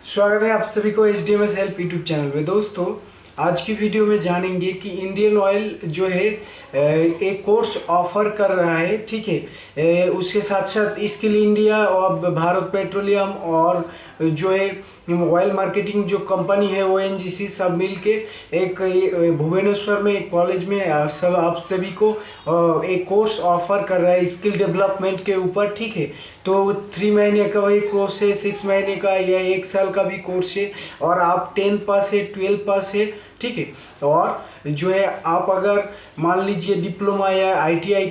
स्वागत है आप सभी को HDMS हेल्प यूट्यूब चैनल पे। दोस्तों, आज की वीडियो में जानेंगे कि इंडियन ऑयल जो है एक कोर्स ऑफर कर रहा है। ठीक है, उसके साथ साथ स्किल इंडिया और भारत पेट्रोलियम और जो है ऑयल मार्केटिंग जो कंपनी है ONGC सब मिल के एक भुवनेश्वर में एक कॉलेज में सब आप सभी को एक कोर्स ऑफर कर रहा है स्किल डेवलपमेंट के ऊपर। ठीक है, तो 3 महीने का वही कोर्स है, 6 महीने का या 1 साल का भी कोर्स है। और आप 10 पास है, 12 पास है। ठीक है, और जो है आप अगर मान लीजिए डिप्लोमा या ITI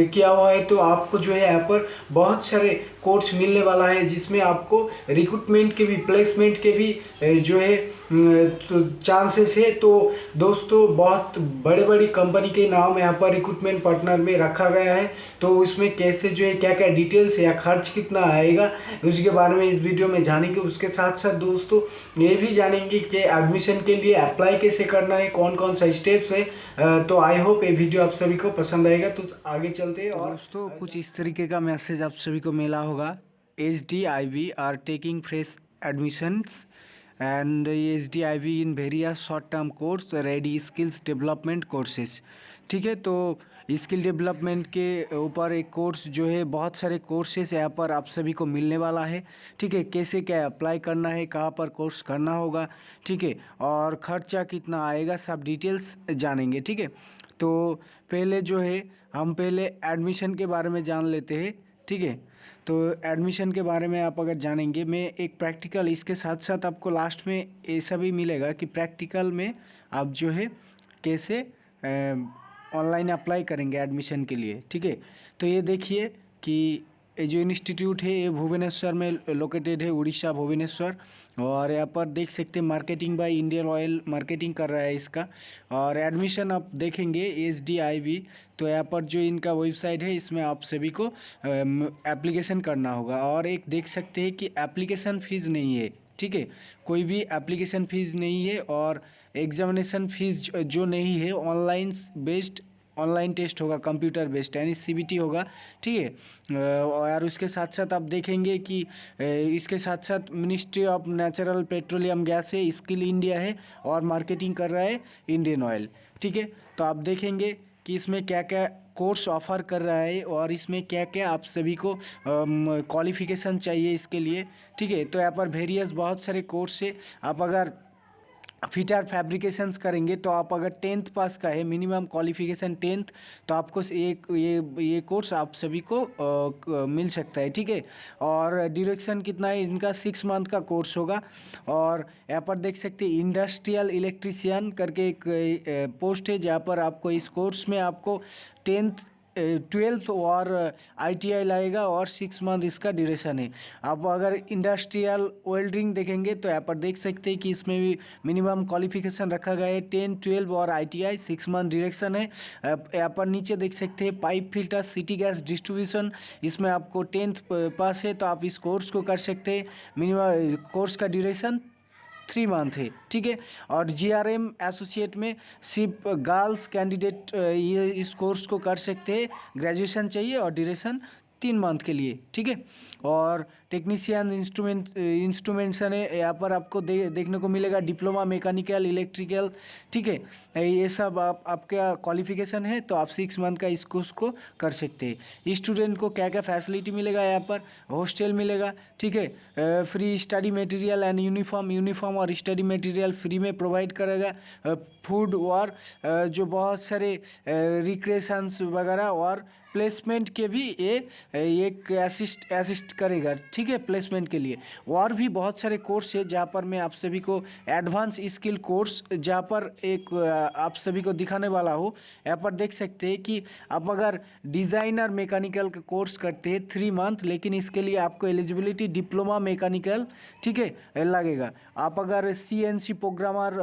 किया हुआ है तो आपको जो है यहाँ पर बहुत सारे कोर्स मिलने वाला है, जिसमें आपको रिक्रूटमेंट के भी प्लेसमेंट के भी जो है चांसेस है। तो दोस्तों, बहुत बड़े बड़ी कंपनी के नाम यहाँ पर रिक्रूटमेंट पार्टनर में रखा गया है। तो उसमें कैसे जो है क्या क्या डिटेल्स है या खर्च कितना आएगा उसके बारे में इस वीडियो में जानेंगे। उसके साथ साथ दोस्तों ये भी जानेंगे कि एडमिशन के लिए अप्लाई कैसे करना है, कौन कौन सा स्टेप्स है। तो आई होप ये वीडियो आप सभी को पसंद आएगा। तो आगे चलते हैं। और दोस्तों, कुछ इस तरीके का मैसेज आप सभी को मिला होगा। HDIV are taking fresh admissions and HDIV in various short term course ready skills development courses. ठीक है, तो स्किल डेवलपमेंट के ऊपर एक कोर्स जो है, बहुत सारे कोर्सेज यहाँ पर आप सभी को मिलने वाला है। ठीक है, कैसे क्या अप्लाई करना है, कहाँ पर कोर्स करना होगा, ठीक है, और खर्चा कितना आएगा, सब डिटेल्स जानेंगे। ठीक है, तो पहले जो है हम पहले एडमिशन के बारे में जान लेते हैं। ठीक है, तो एडमिशन के बारे में आप अगर जानेंगे, मैं एक प्रैक्टिकल इसके साथ साथ आपको लास्ट में ऐसा भी मिलेगा कि प्रैक्टिकल में आप जो है कैसे ऑनलाइन अप्लाई करेंगे एडमिशन के लिए। ठीक है, तो ये देखिए कि ये जो इंस्टीट्यूट है ये भुवनेश्वर में लोकेटेड है, उड़ीसा भुवनेश्वर। और यहाँ पर देख सकते हैं marketing by Indian oil marketing कर रहा है इसका। और एडमिशन आप देखेंगे HDIV, तो यहाँ पर जो इनका वेबसाइट है इसमें आप सभी को एप्लीकेशन करना होगा। और एक देख सकते हैं कि एप्लीकेशन फ़ीस नहीं है। ठीक है, कोई भी एप्लीकेशन फ़ीस नहीं है और एग्जामिनेशन फ़ीस जो नहीं है, ऑनलाइन बेस्ड ऑनलाइन टेस्ट होगा, कंप्यूटर बेस्ड यानी CBT होगा। ठीक है, और उसके साथ साथ आप देखेंगे कि इसके साथ साथ ministry of natural petroleum gas है, स्किल इंडिया है और मार्केटिंग कर रहा है इंडियन ऑयल। ठीक है, तो आप देखेंगे कि इसमें क्या क्या कोर्स ऑफर कर रहा है और इसमें क्या क्या आप सभी को क्वालिफ़िकेशन चाहिए इसके लिए। ठीक है, तो यहाँ पर वेरियस बहुत सारे कोर्स है। आप अगर फिटर फैब्रिकेशंस करेंगे तो आप अगर 10th पास का है, मिनिमम क्वालिफिकेशन 10th, तो आपको एक ये कोर्स आप सभी को मिल सकता है। ठीक है, और ड्यूरेशन कितना है इनका, 6 मंथ का कोर्स होगा। और यहाँ पर देख सकते हैं इंडस्ट्रियल इलेक्ट्रीशियन करके एक पोस्ट है, जहाँ पर आपको इस कोर्स में आपको 10th 12th और ITI लगेगा और 6 मंथ इसका ड्यूरेशन है। आप अगर इंडस्ट्रियल वेल्डिंग देखेंगे तो यहाँ पर देख सकते हैं कि इसमें भी मिनिमम क्वालिफिकेशन रखा गया है 10, 12 और ITI, 6 मंथ ड्यूरेशन है। यहाँ पर नीचे देख सकते हैं pipe filter city gas distribution, इसमें आपको 10th पास है तो आप इस कोर्स को कर सकते हैं। मिनिमम कोर्स का ड्यूरेशन 3 मंथ है। ठीक है, और GRM एसोसिएट में सिर्फ गर्ल्स कैंडिडेट ये इस कोर्स को कर सकते हैं, ग्रेजुएशन चाहिए और ड्यूरेशन 3 मंथ के लिए। ठीक है, और टेक्नीशियन इंस्ट्रूमेंटेशन है, यहाँ पर आपको देखने को मिलेगा डिप्लोमा मैकेनिकल इलेक्ट्रिकल। ठीक है, ये सब आपका क्वालिफिकेशन है तो आप 6 मंथ का इस कोर्स को कर सकते हैं। स्टूडेंट को क्या क्या फैसिलिटी मिलेगा, यहाँ पर हॉस्टल मिलेगा। ठीक है, free study material and uniform और स्टडी मटेरियल फ्री में प्रोवाइड करेगा। फूड और जो बहुत सारे रिक्रिएशंस वगैरह और प्लेसमेंट के भी ये एक असिस्ट करेगा। ठीक है, प्लेसमेंट के लिए और भी बहुत सारे कोर्स है, जहाँ पर मैं आप सभी को एडवांस स्किल कोर्स जहाँ पर एक आप सभी को दिखाने वाला हूँ। यहाँ पर देख सकते हैं कि आप अगर डिज़ाइनर मैकेनिकल का कोर्स करते हैं 3 मंथ, लेकिन इसके लिए आपको एलिजिबिलिटी डिप्लोमा मैकेनिकल, ठीक है, लगेगा। आप अगर CNC प्रोग्रामर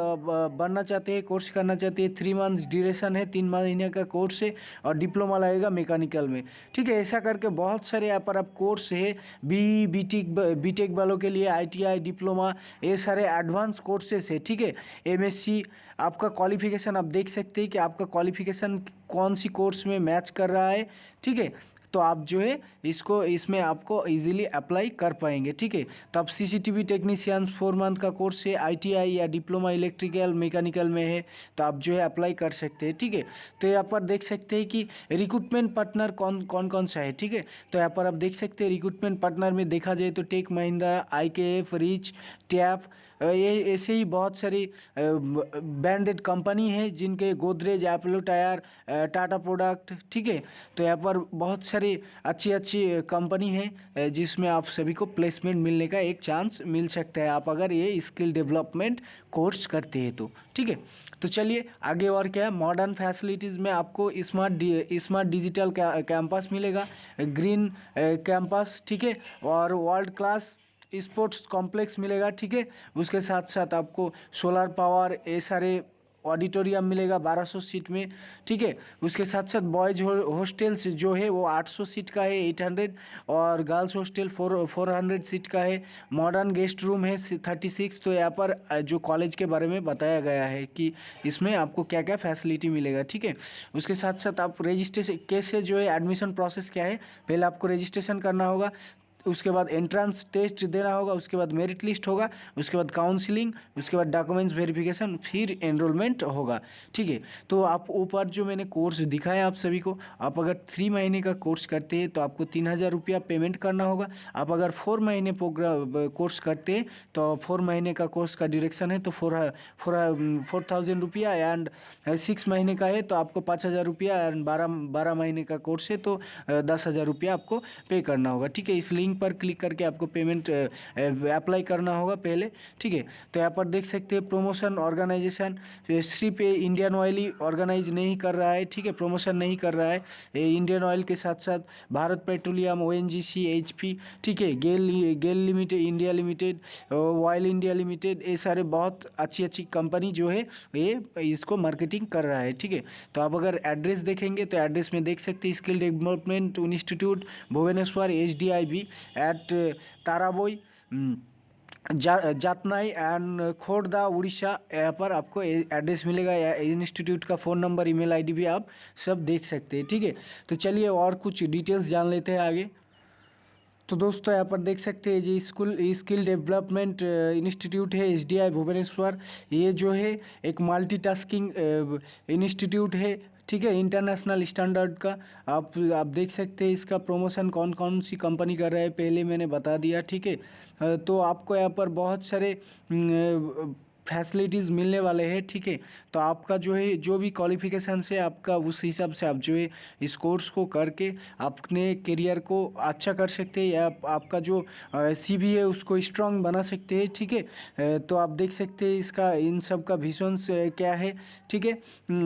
बनना चाहते हैं, कोर्स करना चाहते हैं, 3 मंथ ड्यूरेशन है, 3 महीने का कोर्स है और डिप्लोमा लगेगा मैकेनिकल में। ठीक है, ऐसा करके बहुत सारे यहाँ पर आप कोर्स है। बीटेक वालों के लिए ITI डिप्लोमा, ये सारे एडवांस कोर्सेस है। ठीक है, MSc आपका क्वालिफिकेशन आप देख सकते हैं कि आपका क्वालिफिकेशन कौन सी कोर्स में मैच कर रहा है। ठीक है, तो आप जो है इसको इसमें आपको इजीली अप्लाई कर पाएंगे, ठीक है। तो आप सीसीटीवी टेक्नीशियन 4 मंथ का कोर्स है, आईटीआई या डिप्लोमा इलेक्ट्रिकल मैकेनिकल में है, तो आप जो है अप्लाई कर सकते हैं, ठीक है। तो यहाँ पर देख सकते हैं कि रिक्रूटमेंट पार्टनर कौन कौन कौन सा है, ठीक है। तो यहाँ पर आप देख सकते हैं रिक्रूटमेंट पार्टनर में देखा जाए तो टेक महिंद्रा, आईकेएफ, रिच, टैप, ये ऐसे ही बहुत सारी ब्रांडेड कंपनी है जिनके Godrej, Apollo tyre, Tata product, ठीक है। तो यहाँ पर बहुत सारी अच्छी अच्छी कंपनी है जिसमें आप सभी को प्लेसमेंट मिलने का एक चांस मिल सकता है, आप अगर ये स्किल डेवलपमेंट कोर्स करते हैं तो, ठीक है। तो चलिए आगे और क्या है, मॉडर्न फैसिलिटीज़ में आपको स्मार्ट डिजिटल कैंपस मिलेगा, ग्रीन कैंपस, ठीक है, और वर्ल्ड क्लास स्पोर्ट्स कॉम्प्लेक्स मिलेगा, ठीक है। उसके साथ साथ आपको सोलर पावर, ये सारे ऑडिटोरियम मिलेगा 1200 सीट में, ठीक है। उसके साथ साथ बॉयज़ हॉस्टल्स जो है वो 800 सीट का है, 800, और गर्ल्स हॉस्टल 400 सीट का है। मॉडर्न गेस्ट रूम है 36। तो यहाँ पर जो कॉलेज के बारे में बताया गया है कि इसमें आपको क्या क्या फैसिलिटी मिलेगा, ठीक है। उसके साथ साथ आप रजिस्ट्रेशन कैसे जो है एडमिशन प्रोसेस क्या है, पहले आपको रजिस्ट्रेशन करना होगा, उसके बाद एंट्रेंस टेस्ट देना होगा, उसके बाद मेरिट लिस्ट होगा, उसके बाद काउंसलिंग, उसके बाद डॉक्यूमेंट्स वेरिफिकेशन, फिर एनरोलमेंट होगा, ठीक है। तो आप ऊपर जो मैंने कोर्स दिखाया आप सभी को, आप अगर 3 महीने का कोर्स करते हैं तो आपको 3000 रुपया पेमेंट करना होगा। आप अगर 4 महीने प्रोग्राम कोर्स करते हैं तो 4 महीने का कोर्स का ड्यूरेक्शन है तो 4000 रुपया, एंड 6 महीने का है तो आपको 5000 रुपया, एंड 12 महीने का कोर्स है तो 10,000 रुपया आपको पे करना होगा, ठीक है। इस लिंक पर क्लिक करके आपको पेमेंट अप्लाई करना होगा पहले, ठीक है। तो यहाँ पर देख सकते हैं प्रमोशन ऑर्गेनाइजेशन सिर्फ इंडियन ऑयल ही ऑर्गेनाइज नहीं कर रहा है, ठीक है, प्रमोशन नहीं कर रहा है, इंडियन ऑयल के साथ साथ भारत पेट्रोलियम, ओएनजीसी, एचपी, ठीक है, GAIL limited, India limited, oil India limited, ये सारे बहुत अच्छी अच्छी कंपनी जो है ये इसको मार्केटिंग कर रहा है, ठीक है। तो आप अगर एड्रेस देखेंगे तो एड्रेस में देख सकते हैं skill development institute Bhubaneswar, HDIB at Taraboi, Jatni and Khordha, Orissa. यहाँ पर आपको एड्रेस मिलेगा, इंस्टीट्यूट का फ़ोन नंबर, ईमेल आईडी भी आप सब देख सकते हैं, ठीक है। तो चलिए और कुछ डिटेल्स जान लेते हैं आगे। तो दोस्तों यहाँ पर देख सकते हैं जी स्किल डेवलपमेंट इंस्टीट्यूट है HDI भुवनेश्वर, ये जो है एक मल्टीटास्किंग इंस्टीट्यूट है, ठीक है, इंटरनेशनल स्टैंडर्ड का। आप देख सकते हैं इसका प्रमोशन कौन कौन सी कंपनी कर रहा है, पहले मैंने बता दिया, ठीक है। तो आपको यहाँ पर बहुत सारे फैसिलिटीज़ मिलने वाले हैं, ठीक है। तो आपका जो है जो भी क्वालिफिकेशन से आपका उस हिसाब से आप जो है इस कोर्स को करके अपने करियर को अच्छा कर सकते हैं, या आपका जो CV है उसको स्ट्रांग बना सकते हैं, ठीक है। तो आप देख सकते हैं इसका इन सब का विजन्स क्या है, ठीक है,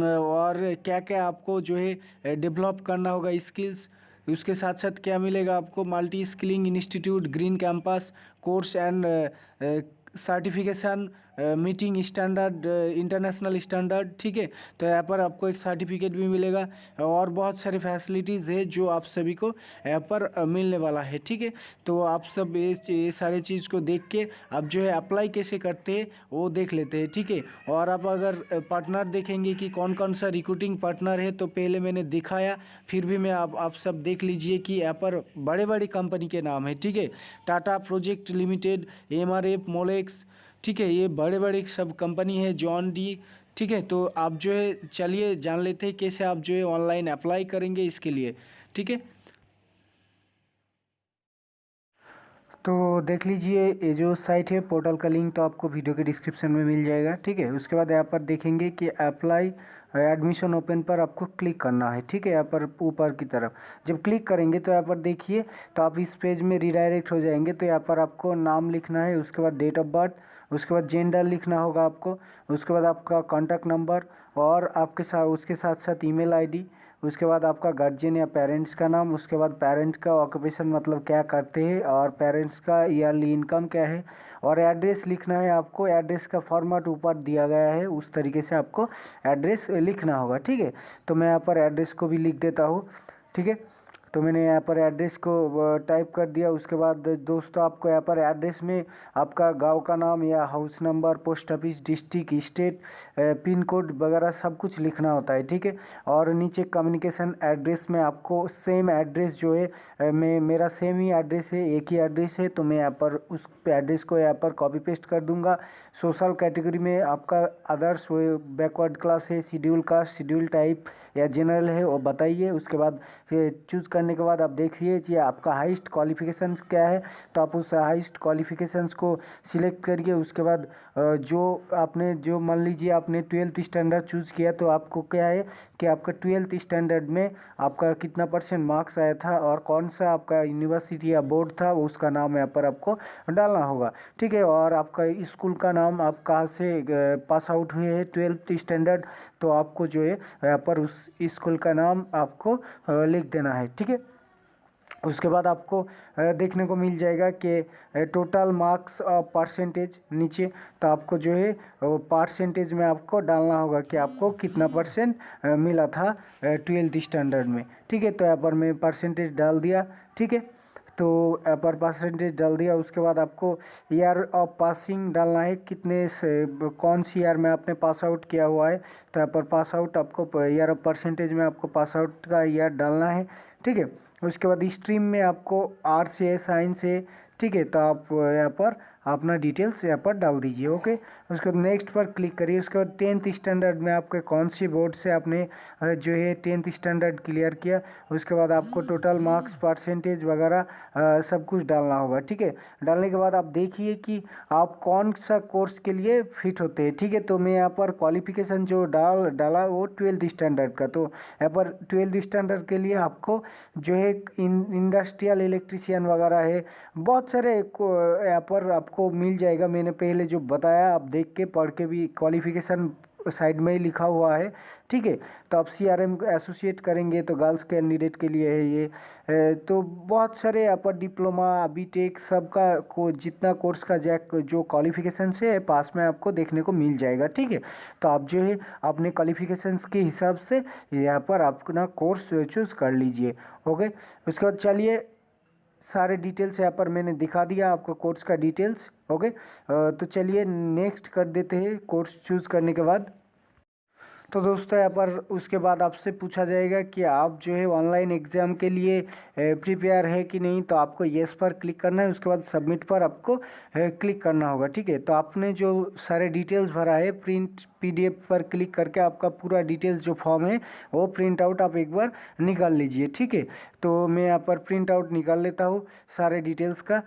और क्या क्या आपको जो है डेवलप करना होगा स्किल्स। उसके साथ साथ क्या मिलेगा आपको, multi skilling institute, green campus, course and certification meeting standard, international standard, ठीक है। तो यहाँ पर आपको एक सर्टिफिकेट भी मिलेगा, और बहुत सारी फैसिलिटीज़ है जो आप सभी को यहाँ पर मिलने वाला है, ठीक है। तो आप सब ये सारे चीज़ को देख के आप जो है अप्लाई कैसे करते हैं वो देख लेते हैं, ठीक है। और आप अगर पार्टनर देखेंगे कि कौन कौन सा रिक्रूटिंग पार्टनर है, तो पहले मैंने दिखाया, फिर भी मैं आप सब देख लीजिए कि यहाँ पर बड़े बड़ी कंपनी के नाम है, ठीक है। Tata project limited, MRF, Molex, ठीक है, ये बड़े बड़े सब कंपनी है, जॉन डी, ठीक है। तो आप जो है चलिए जान लेते हैं कैसे आप जो है ऑनलाइन अप्लाई करेंगे इसके लिए, ठीक है। तो देख लीजिए ये जो साइट है पोर्टल का लिंक तो आपको वीडियो के डिस्क्रिप्शन में मिल जाएगा, ठीक है। उसके बाद यहाँ पर देखेंगे कि अप्लाई एडमिशन ओपन पर आपको क्लिक करना है, ठीक है। यहाँ पर ऊपर की तरफ जब क्लिक करेंगे तो यहाँ पर देखिए तो आप इस पेज में रिडायरेक्ट हो जाएंगे। तो यहाँ पर आपको नाम लिखना है, उसके बाद डेट ऑफ बर्थ, उसके बाद जेंडर लिखना होगा आपको, उसके बाद आपका कॉन्टैक्ट नंबर, और आपके साथ उसके साथ साथ ईमेल आईडी, उसके बाद आपका गार्जियन या पेरेंट्स का नाम, उसके बाद पेरेंट्स का ऑक्यूपेशन मतलब क्या करते हैं, और पेरेंट्स का ईयरली इनकम क्या है, और एड्रेस लिखना है आपको। एड्रेस का फॉर्मेट ऊपर दिया गया है, उस तरीके से आपको एड्रेस लिखना होगा, ठीक है। तो मैं यहाँ पर एड्रेस को भी लिख देता हूँ, ठीक है। तो मैंने यहाँ पर एड्रेस को टाइप कर दिया। उसके बाद दोस्तों आपको यहाँ पर एड्रेस में आपका गांव का नाम या house number, post office, district, state, pin code वगैरह सब कुछ लिखना होता है, ठीक है। और नीचे कम्युनिकेशन एड्रेस में आपको सेम एड्रेस जो है मैं मेरा सेम ही एड्रेस है, एक ही एड्रेस है, तो मैं यहाँ पर उस एड्रेस को यहाँ पर कॉपी पेस्ट कर दूंगा। सोशल कैटेगरी में आपका अदर्स, बैकवर्ड क्लास है, शेड्यूल कास्ट, शेड्यूल टाइप या जनरल है वो बताइए। उसके बाद चूज़ करने के बाद आप देखिए कि आपका हाईएस्ट क्वालिफिकेशंस क्या है, तो आप उस हाईएस्ट क्वालिफिकेशंस को सिलेक्ट करिए। उसके बाद जो आपने जो मान लीजिए आपने 12th स्टैंडर्ड चूज़ किया, तो आपको क्या है कि आपका 12th स्टैंडर्ड में आपका कितना % मार्क्स आया था और कौन सा आपका यूनिवर्सिटी या बोर्ड था उसका नाम यहाँ पर आपको डालना होगा, ठीक है। और आपका स्कूल का नाम, आप कहाँ से पास आउट हुए हैं 12th स्टैंडर्ड, तो आपको जो है यहाँ पर उस स्कूल का नाम आपको लिख देना है, ठीक है। उसके बाद आपको देखने को मिल जाएगा कि टोटल मार्क्स और परसेंटेज नीचे, तो आपको जो है परसेंटेज में आपको डालना होगा कि आपको कितना % मिला था 12th स्टैंडर्ड में, ठीक है। तो यहाँ पर मैं परसेंटेज डाल दिया, ठीक है। तो यहाँ पर परसेंटेज डाल दिया। उसके बाद आपको ईयर ऑफ पासिंग डालना है, कितने से कौन सी ईयर में आपने पास आउट किया हुआ है, तो यहाँ पर पास आउट आपको ईयर ऑफ परसेंटेज में आपको पास आउट का ईयर डालना है, ठीक है। उसके बाद स्ट्रीम में आपको आर्ट्स है, साइंस है, ठीक है। तो आप यहाँ पर अपना डिटेल्स यहाँ पर डाल दीजिए, ओके। उसके बाद नेक्स्ट पर क्लिक करिए। उसके बाद 10th स्टैंडर्ड में आपके कौन सी बोर्ड से आपने जो है 10th स्टैंडर्ड क्लियर किया, उसके बाद आपको टोटल मार्क्स, परसेंटेज वगैरह सब कुछ डालना होगा, ठीक है। डालने के बाद आप देखिए कि आप कौन सा कोर्स के लिए फिट होते हैं, ठीक है। तो मैं यहाँ पर क्वालिफिकेशन जो डाला वो 12th स्टैंडर्ड का, तो यहाँ पर 12th स्टैंडर्ड के लिए आपको जो है इंडस्ट्रियल इलेक्ट्रीशियन वगैरह है, बहुत सारे यहाँ पर आपको मिल जाएगा। मैंने पहले जो बताया आप देख के पढ़ के भी, क्वालिफिकेशन साइड में ही लिखा हुआ है, ठीक है। तो आप CRM एसोसिएट करेंगे तो गर्ल्स कैंडिडेट के लिए है ये। तो बहुत सारे यहाँ पर डिप्लोमा, बीटेक सबका को जितना कोर्स का जो क्वालिफिकेशन से है पास में आपको देखने को मिल जाएगा, ठीक है। तो आप जो है अपने क्वालिफिकेशंस के हिसाब से यहाँ पर अपना कोर्स चूज़ कर लीजिए, ओके। उसके बाद चलिए सारे डिटेल्स यहाँ पर मैंने दिखा दिया आपको कोर्स का डिटेल्स, ओके। तो चलिए नेक्स्ट कर देते हैं कोर्स चूज़ करने के बाद। तो दोस्तों यहाँ पर उसके बाद आपसे पूछा जाएगा कि आप जो है ऑनलाइन एग्ज़ाम के लिए प्रिपेयर है कि नहीं, तो आपको येस पर क्लिक करना है। उसके बाद सबमिट पर आपको क्लिक करना होगा, ठीक है। तो आपने जो सारे डिटेल्स भरा है, प्रिंट PDF पर क्लिक करके आपका पूरा डिटेल्स जो फॉर्म है वो प्रिंट आउट आप एक बार निकाल लीजिए, ठीक है। तो मैं यहाँ पर प्रिंट आउट निकाल लेता हूँ सारे डिटेल्स का।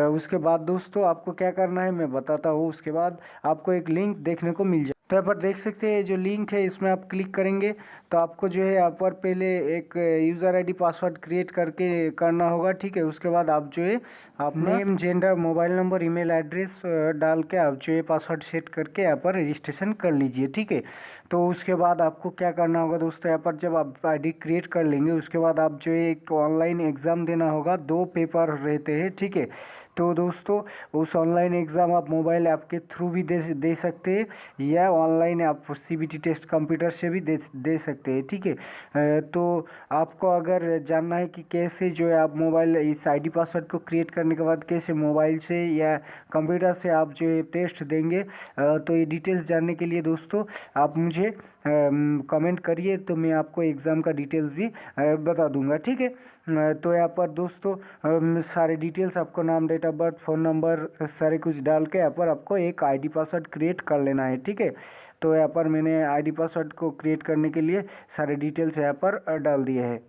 उसके बाद दोस्तों आपको क्या करना है मैं बताता हूँ। उसके बाद आपको एक लिंक देखने को मिल जाए, तो यहाँ पर देख सकते हैं जो लिंक है इसमें आप क्लिक करेंगे तो आपको जो है यहाँ पर पहले एक यूज़र ID पासवर्ड क्रिएट करके करना होगा, ठीक है। उसके बाद आप जो है आप name, gender, mobile number, email address डाल के आप जो है पासवर्ड सेट करके यहाँ पर रजिस्ट्रेशन कर लीजिए, ठीक है। तो उसके बाद आपको क्या करना होगा दोस्तों, यहाँ पर जब आप ID क्रिएट कर लेंगे उसके बाद आप जो है एक ऑनलाइन एग्ज़ाम देना होगा। 2 पेपर रहते हैं, ठीक है। तो दोस्तों उस ऑनलाइन एग्ज़ाम आप मोबाइल ऐप के थ्रू भी दे सकते हैं या ऑनलाइन आप CBT टेस्ट कंप्यूटर से भी दे सकते हैं, ठीक है। तो आपको अगर जानना है कि कैसे जो है आप मोबाइल इस ID पासवर्ड को क्रिएट करने के बाद कैसे मोबाइल से या कंप्यूटर से आप जो है टेस्ट देंगे, तो ये डिटेल्स जानने के लिए दोस्तों आप मुझे कमेंट करिए, तो मैं आपको एग्ज़ाम का डिटेल्स भी बता दूंगा, ठीक है। तो यहाँ पर दोस्तों सारे डिटेल्स आपको नाम, date of birth, phone number सारे कुछ डाल के यहाँ पर आपको एक ID पासवर्ड क्रिएट कर लेना है, ठीक है। तो यहाँ पर मैंने ID पासवर्ड को क्रिएट करने के लिए सारे डिटेल्स यहाँ पर डाल दिए हैं।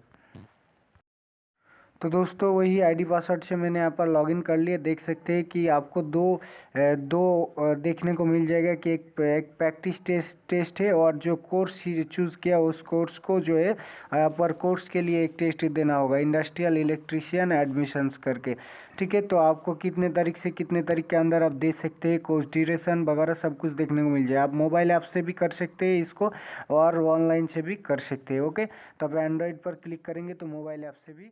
तो दोस्तों वही ID पासवर्ड से मैंने यहाँ पर लॉगिन कर लिया। देख सकते हैं कि आपको दो देखने को मिल जाएगा कि एक प्रैक्टिस टेस्ट है और जो कोर्स चूज़ किया उस कोर्स को जो है यहाँ पर कोर्स के लिए एक टेस्ट देना होगा, इंडस्ट्रियल इलेक्ट्रीशियन एडमिशन्स करके, ठीक है। तो आपको कितने तारीख से कितने तारीख के अंदर आप दे सकते हैं, कोर्स ड्यूरेशन वगैरह सब कुछ देखने को मिल जाए। आप मोबाइल ऐप से भी कर सकते हैं इसको और ऑनलाइन से भी कर सकते हैं, ओके। तो आप एंड्रॉयड पर क्लिक करेंगे तो मोबाइल ऐप से भी